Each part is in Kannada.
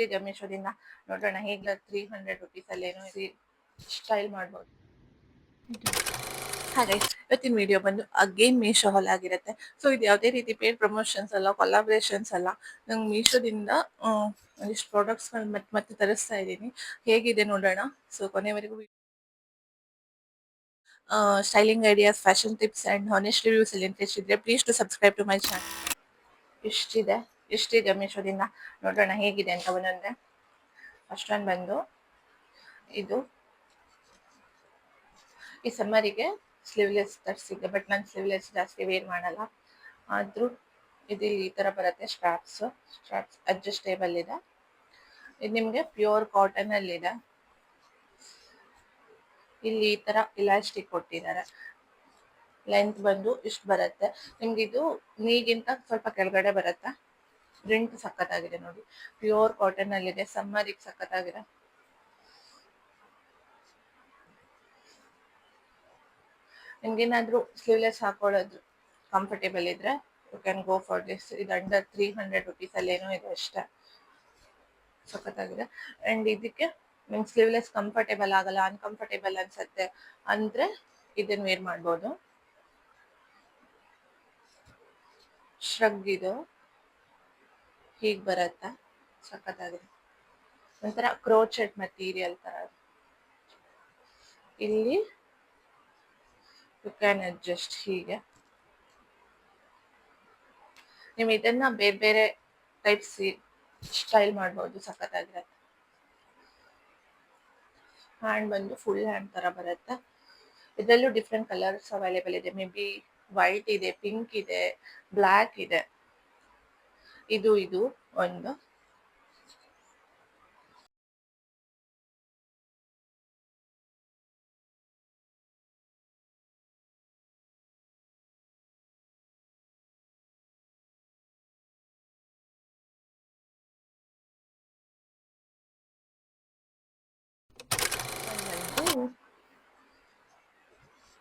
ಈಗ ಮೀಶೋದಿಂದ ನೋಡೋಣ ಹೇಗೆ 300 ರುಪೀಸಲ್ಲಿ ಏನೋ ಸ್ಟೈಲ್ ಮಾಡ್ಬೋದು. ಹಾಗೆ ಇವತ್ತಿನ ವಿಡಿಯೋ ಬಂದು ಅಗೇನ್ ಮೀಶೋ ಹಾಲ್ ಆಗಿರುತ್ತೆ. ಸೊ ಇದು ಯಾವುದೇ ರೀತಿ ಪೇಡ್ ಪ್ರಮೋಷನ್ಸ್ ಅಲ್ಲ, ಕೊಲಾಬ್ರೇಷನ್ಸ್ ಅಲ್ಲ. ನಂಗೆ ಮೀಶೋದಿಂದ ಒಂದಿಷ್ಟು ಪ್ರಾಡಕ್ಟ್ಸ್ಗಳು ಮತ್ತೆ ತರಿಸ್ತಾ ಇದ್ದೀನಿ. ಹೇಗಿದೆ ನೋಡೋಣ. ಸೊ ಕೊನೆವರೆಗೂ styling ideas, fashion tips and honest reviews ಅಲ್ಲಿ ಇಂಟ್ರೆಸ್ಟ್ ಇದ್ರೆ please to subscribe to my channel. ಇಷ್ಟಿದೆ ಮೀಶೋದಿಂದ ನೋಡೋಣ ಹೇಗಿದೆ ಅಂತ ಒಂದೊಂದೇ. ಫಸ್ಟ್ ಒನ್ ಬಂದು ಇದು ಈ ಸಮ್ಮರಿಗೆ ಸ್ಲೀವ್ಲೆಸ್ ತರಿಸಿದ್ದೆ, ಬಟ್ ನಾನು ಸ್ಲೀವ್ಲೆಸ್ ಜಾಸ್ತಿ ವೇರ್ ಮಾಡಲ್ಲ. ಆದರೂ ಇದು ಈ ಥರ ಬರುತ್ತೆ. ಸ್ಟ್ರಾಪ್ಸ್ ಅಡ್ಜಸ್ಟೇಬಲ್ ಇದೆ. ಇದು ನಿಮಗೆ ಪ್ಯೂರ್ ಕಾಟನಲ್ಲಿದೆ. ಇಲ್ಲಿ ಈ ಥರ ಇಲಾಸ್ಟಿಕ್ ಕೊಟ್ಟಿದ್ದಾರೆ. ಲೆಂತ್ ಬಂದು ಇಷ್ಟು ಬರುತ್ತೆ. ನಿಮ್ಗೆ ಇದು ನೀಗಿಂತ ಸ್ವಲ್ಪ ಕೆಳಗಡೆ ಬರುತ್ತೆ. ಪ್ರಿಂಟ್ ಸಖತ್ತಾಗಿದೆ ನೋಡಿ, ಪ್ಯೂರ್ ಕಾಟನಲ್ಲಿದೆ. ಸಮ್ಮರಿಗೆ ಸಖತ್ತಾಗಿದೆ. ನಿಮ್ಗೇನಾದ್ರೂ ಸ್ಲೀವ್ಲೆಸ್ ಹಾಕೊಳ್ಳೋದು ಕಂಫರ್ಟೇಬಲ್ ಇದ್ರೆ you can go for this. ಇದು ಅಂಡರ್ 300 ರುಪೀಸಲ್ಲಿ ಏನೋ ಇದೆ ಅಷ್ಟೇ. ಸಖತ್ತಾಗಿದೆ. ಆ್ಯಂಡ್ ಇದಕ್ಕೆ ನಿಮ್ಗೆ ಸ್ಲೀವ್ಲೆಸ್ ಕಂಫರ್ಟೇಬಲ್ ಆಗಲ್ಲ, ಅನ್ಕಂಫರ್ಟೇಬಲ್ ಅನ್ಸುತ್ತೆ ಅಂದರೆ ಇದನ್ನು ವೇರ್ ಮಾಡ್ಬೋದು. ಶ್ರಗ್ ಇದು ಹೀಗೆ ಬರುತ್ತೆ, ಸಖತ್ತಾಗಿದೆ. ಒಂಥರ ಕ್ರೋಚೆಟ್ ಮಟೀರಿಯಲ್ ಥರ. ಇಲ್ಲಿ ಯು ಕ್ಯಾನ್ ಅಡ್ಜಸ್ಟ್ ಹೀಗೆ. ನೀವು ಇದನ್ನ ಬೇರೆ ಬೇರೆ ಟೈಪ್ಸ್ ಸ್ಟೈಲ್ ಮಾಡ್ಬೋದು, ಸಖತ್ತಾಗಿರುತ್ತೆ. ಹ್ಯಾಂಡ್ ಬಂದು ಫುಲ್ ಹ್ಯಾಂಡ್ ಥರ ಬರುತ್ತೆ. ಇದರಲ್ಲೂ ಡಿಫ್ರೆಂಟ್ ಕಲರ್ಸ್ ಅವೈಲೇಬಲ್ ಇದೆ. ಮೇ ಬಿ ವೈಟ್ ಇದೆ, ಪಿಂಕ್ ಇದೆ, ಬ್ಲ್ಯಾಕ್ ಇದೆ. ಇದು ಒಂದು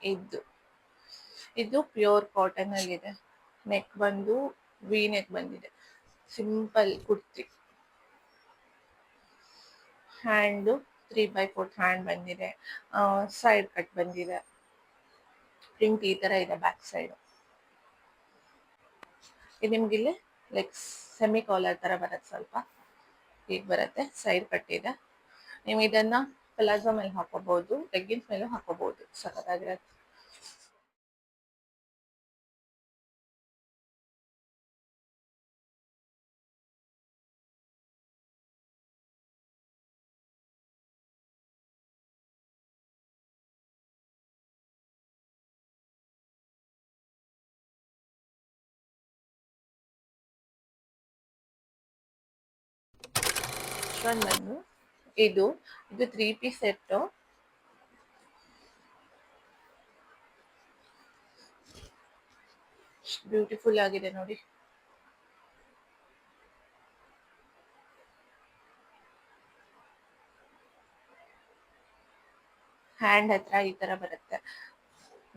ಬಂದು ಇದು ಪ್ಯೂರ್ ಕಾಟನ್ ಅಲ್ಲಿ ಇದೆ. ನೆಕ್ ಬಂದು ವಿ ನೆಕ್ ಬಂದಿದೆ, ಸಿಂಪಲ್ ಕುರ್ತಿ. ಹ್ಯಾಂಡ್ 3/4 ಹ್ಯಾಂಡ್ ಬಂದಿದೆ, ಸೈಡ್ ಕಟ್ ಬಂದಿದೆ. ಪ್ರಿಂಟ್ ಈ ತರ ಇದೆ ಬ್ಯಾಕ್ ಸೈಡ್. ಇದು ನಿಮ್ಗೆ ಇಲ್ಲಿ ಲೈಕ್ ಸೆಮಿ ಕಾಲರ್ ತರ ಬರುತ್ತೆ, ಸ್ವಲ್ಪ ಹೀಗೆ ಬರುತ್ತೆ. ಸೈಡ್ ಕಟ್ ಇದೆ. ನೀವು ಇದನ್ನ ಪ್ಲಾಜೋ ಮೇಲೆ ಹಾಕೋಬಹುದು, ಲೆಗ್ಗಿನ್ಸ್ ಮೇಲೂ ಹಾಕೋಬಹುದು, ಸಖತ್ತಾಗಿರುತ್ತೆ. ಬಂದು ಇದು 3 ಪೀಸ್ ಸೆಟ್ಟು. ಬ್ಯೂಟಿಫುಲ್ ಆಗಿದೆ ನೋಡಿ. ಹ್ಯಾಂಡ್ ಹತ್ರ ಈ ತರ ಬರುತ್ತೆ.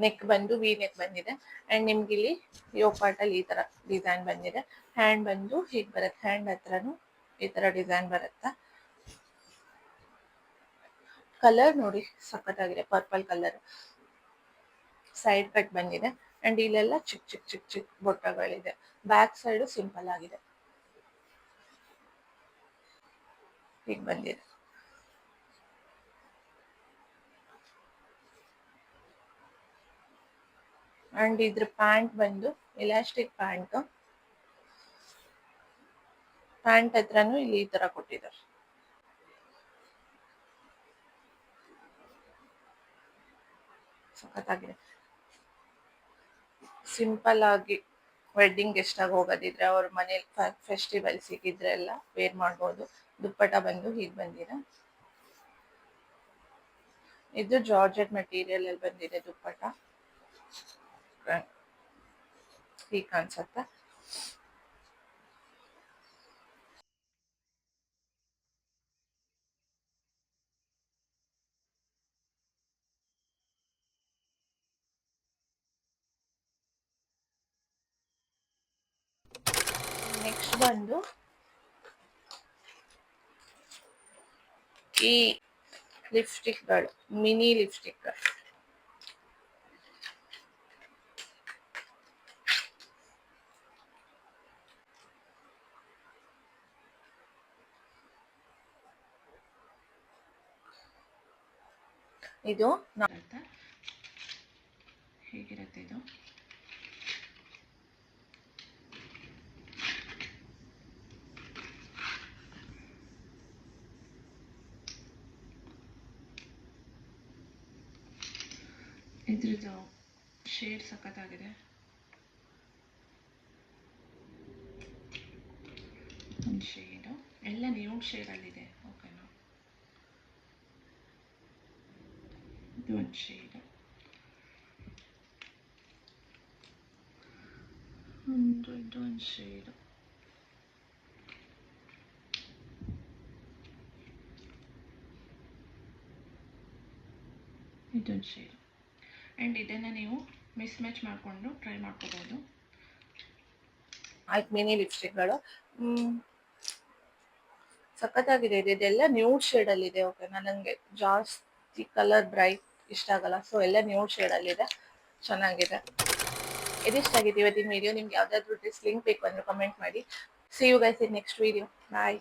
ನೆಕ್ ಬಂದು ವಿ ನೆಕ್ ಬಂದಿದೆ. ಅಂಡ್ ನಿಮ್ಗೆ ಇಲ್ಲಿ ಯೋಗ್ ಪಾರ್ಟ್ ಅಲ್ಲಿ ಈ ತರ ಡಿಸೈನ್ ಬಂದಿದೆ. ಹ್ಯಾಂಡ್ ಬಂದು ಹೀಗೆ ಬರುತ್ತೆ. ಹ್ಯಾಂಡ್ ಹತ್ರನು ಈ ತರ ಡಿಸೈನ್ ಬರುತ್ತೆ. ಕಲರ್ ನೋಡಿ ಸಖತ್ತಾಗಿದೆ, ಪರ್ಪಲ್ ಕಲರ್. ಸೈಡ್ ಕಟ್ ಬಂದಿದೆ. ಅಂಡ್ ಇಲ್ಲೆಲ್ಲ ಚಿಕ್ಕ ಬೊಟ್ಟಗಳಿದೆ. ಬ್ಯಾಕ್ ಸೈಡ್ ಸಿಂಪಲ್ ಆಗಿದೆ, ಹೀಗೆ ಬಂದಿದೆ. ಅಂಡ್ ಇದ್ರ ಪ್ಯಾಂಟ್ ಬಂದು ಇಲಾಸ್ಟಿಕ್ ಪ್ಯಾಂಟ್ ಹತ್ರನು ಇಲ್ಲಿ ಈ ತರ ಕೊಟ್ಟಿದ್ದಾರೆ. ಸಖತ್ತಾಗಿದೆ. ಸಿಂಪಲ್ ಆಗಿ ವೆಡ್ಡಿಂಗ್ ಎಷ್ಟಾಗಿ ಹೋಗೋದಿದ್ರೆ ಅವ್ರ ಮನೇಲಿ ಫೆಸ್ಟಿವಲ್ ಸಿಗಿದ್ರೆ ಎಲ್ಲ ವೇರ್ ಮಾಡ್ಬೋದು. ದುಪ್ಪಟ ಬಂದು ಹೀಗೆ ಬಂದಿದೆ. ಇದು ಜಾರ್ಜೆಟ್ ಮೆಟೀರಿಯಲ್ ಅಲ್ಲಿ ಬಂದಿದೆ ದುಪ್ಪಟ, ಹೀಗೆ ಕಾಣಿಸುತ್ತೆ. ನೆಕ್ಸ್ಟ್ ಬಂದು ಈ ಲಿಪ್ಸ್ಟಿಕ್ಗಳು ಮಿನಿ ಲಿಪ್ಸ್ಟಿಕ್. ಇದು ಹೇಗಿರುತ್ತೆ ಇದು? ಇದ್ರದ್ದು ಶೇಡ್ ಸಖತ್ತಾಗಿದೆ. ಒಂದು ಶೇಡು ಎಲ್ಲ ನ್ಯೂಡ್ ಶೇಡಲ್ಲಿದೆ. ಓಕೆನಾ, ಇದು ಒಂದು ಶೇಡು, ಇದು ಒಂದು ಶೇಡು, ಇದೊಂದು ಶೇಡು. ಆ್ಯಂಡ್ ಇದನ್ನು ನೀವು ಮಿಸ್ ಮ್ಯಾಚ್ ಮಾಡಿಕೊಂಡು ಟ್ರೈ ಮಾಡ್ಕೋಬೋದು. ಆಯ್ತು, ಮಿನಿ ಲಿಪ್ಸ್ಟಿಕ್ಗಳು ಸಖತ್ತಾಗಿದೆ. ಇದೆಲ್ಲ ನ್ಯೂಡ್ ಶೇಡಲ್ಲಿದೆ. ಓಕೆನಾ, ನನಗೆ ಜಾಸ್ತಿ ಕಲರ್ ಬ್ರೈಟ್ ಇಷ್ಟ ಆಗಲ್ಲ, ಸೊ ಎಲ್ಲ ನ್ಯೂಡ್ ಶೇಡಲ್ಲಿದೆ, ಚೆನ್ನಾಗಿದೆ. ಇದಿಷ್ಟಾಗಿದೆ ಇವತ್ತಿನ ವಿಡಿಯೋ. ನಿಮ್ಗೆ ಯಾವುದಾದ್ರೂ ಡ್ರೆಸ್ ಲಿಂಕ್ ಬೇಕು ಅಂದರೆ ಕಮೆಂಟ್ ಮಾಡಿ. See you guys in next video. Bye.